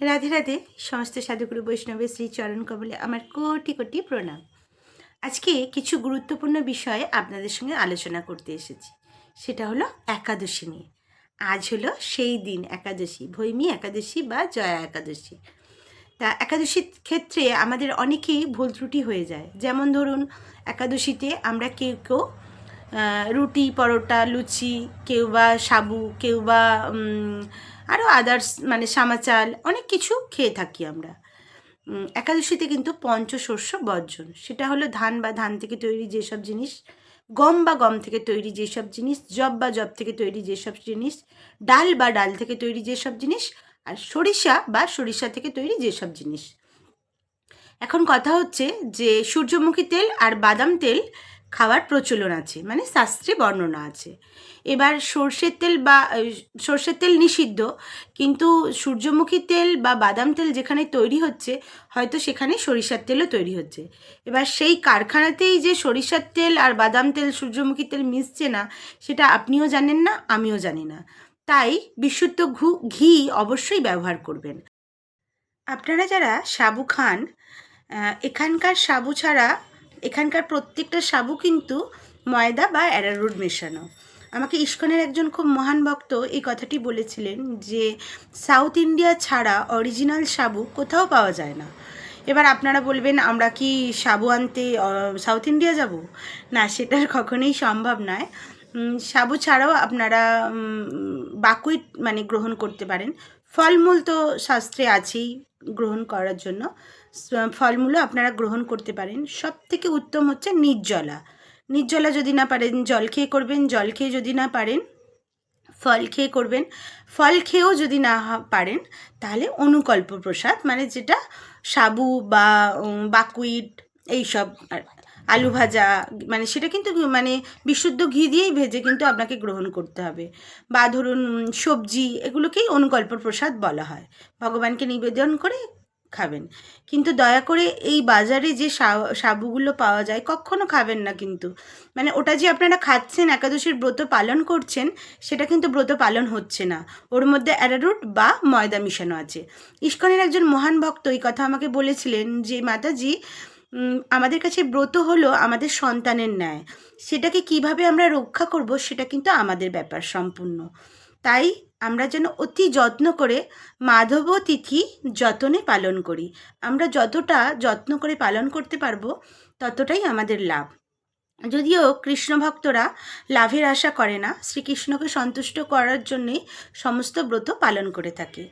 রাধে রাধে। সমস্ত সাধুগুরু বৈষ্ণবের শ্রী চরণ কমলে আমার কোটি কোটি প্রণাম। আজকে কিছু গুরুত্বপূর্ণ বিষয়ে আপনাদের সঙ্গে আলোচনা করতে এসেছি। সেটা হলো একাদশী নিয়ে। আজ হলো সেই দিন একাদশী, ভৈমী একাদশী বা জয়া একাদশী। তা একাদশীর ক্ষেত্রে আমাদের অনেকেই ভুল ত্রুটি হয়ে যায়। যেমন ধরুন, একাদশীতে আমরা কেউ কেউ রুটি, পরোটা, লুচি, কেউ বা সাবু, কেউ বা আরও আদার্স মানে সামাচাল অনেক কিছু খেয়ে থাকি আমরা। একাদশীতে কিন্তু পঞ্চশস্য বর্জন, সেটা হলো ধান বা ধান থেকে তৈরি যেসব জিনিস, গম বা গম থেকে তৈরি যেসব জিনিস, জব বা জব থেকে তৈরি যেসব জিনিস, ডাল বা ডাল থেকে তৈরি যেসব জিনিস, আর সরিষা বা সরিষা থেকে তৈরি যেসব জিনিস। এখন কথা হচ্ছে যে সূর্যমুখী তেল আর বাদাম তেল খাওয়ার প্রচলন আছে, মানে শাস্ত্রে বর্ণনা আছে। এবার সর্ষের তেল নিষিদ্ধ, কিন্তু সূর্যমুখী তেল বা বাদাম তেল যেখানে তৈরি হচ্ছে, হয়তো সেখানে সরিষার তেলও তৈরি হচ্ছে। এবার সেই কারখানাতেই যে সরিষার তেল আর বাদাম তেল, সূর্যমুখী তেল মিশছে না, সেটা আপনিও জানেন না, আমিও জানি না। তাই বিশুদ্ধ ঘি অবশ্যই ব্যবহার করবেন। আপনারা যারা সাবু খান, এখানকার সাবু ছাড়া এখানকার প্রত্যেকটা সাবু কিন্তু ময়দা বা অ্যারারুট মেশানো। আমাকে ইস্কনের একজন খুব মহান ভক্ত এই কথাটি বলেছিলেন যে সাউথ ইন্ডিয়া ছাড়া অরিজিনাল সাবু কোথাও পাওয়া যায় না। এবার আপনারা বলবেন, আমরা কি সাবু আনতে সাউথ ইন্ডিয়া যাব? না, সেটা কখনোই সম্ভব নয়। সাবু ছাড়াও আপনারা বাকুইট মানে গ্রহণ করতে পারেন। ফলমূল তো শাস্ত্রে আছেই গ্রহণ করার জন্য, ফলমূলও আপনারা গ্রহণ করতে পারেন। সব থেকে উত্তম হচ্ছে নির্জলা। নির্জলা যদি না পারেন জল খেয়ে করবেন, জল খেয়ে যদি না পারেন ফল খেয়ে করবেন, ফল খেয়েও যদি না পারেন তাহলে অনুকল্প প্রসাদ, মানে যেটা সাবু বা বাকুইট এইসব, আলু ভাজা, মানে সেটা কিন্তু মানে বিশুদ্ধ ঘি দিয়েই ভেজে কিন্তু আপনাকে গ্রহণ করতে হবে। বা ধরুন সবজি, এগুলোকেই অনুকল্প প্রসাদ বলা হয়। ভগবানকে নিবেদন করে খাবেন। কিন্তু দয়া করে এই বাজারে যে সাবুগুলো পাওয়া যায় কখনো খাবেন না কিন্তু। মানে ওটা যে আপনারা খাচ্ছেন, একাদশীর ব্রত পালন করছেন, সেটা কিন্তু ব্রত পালন হচ্ছে না। ওর মধ্যে অ্যারারুট বা ময়দা মিশানো আছে। ইস্কনের একজন মহান ভক্ত এই কথা আমাকে বলেছিলেন যে মাতাজি, আমাদের কাছে ব্রত হলো আমাদের সন্তানের ন্যায়। সেটাকে কিভাবে আমরা রক্ষা করব সেটা কিন্তু আমাদের ব্যাপার সম্পূর্ণ। তাই আমরা যেন অতি যত্ন করে মাধব তিথি যতনে পালন করি। আমরা যতটা যত্ন করে পালন করতে পারবো ততটাই আমাদের লাভ। যদিও কৃষ্ণ ভক্তরা লাভের আশা করে না, শ্রীকৃষ্ণকে সন্তুষ্ট করার জন্যেই সমস্ত ব্রত পালন করে থাকে।